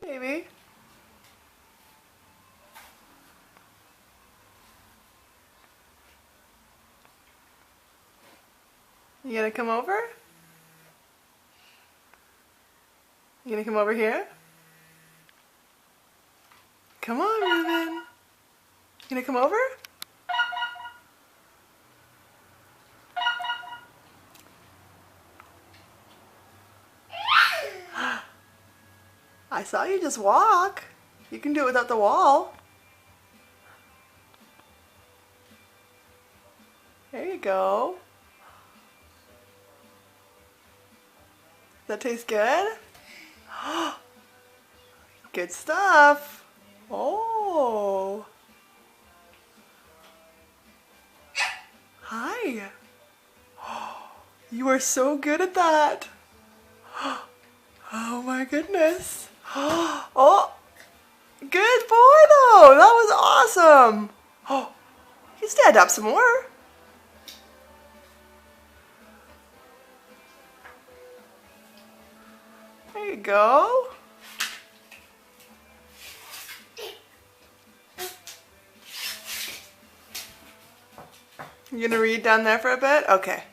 Baby. You gonna come over? You gonna come over here? Come on, Reuben. You gonna come over? I saw you just walk. You can do it without the wall. There you go. That tastes good? Good stuff. Oh. Hi. You are so good at that. Oh my goodness. Oh, good boy though. That was awesome. Oh, you stand up some more. There you go. You gonna read down there for a bit? Okay.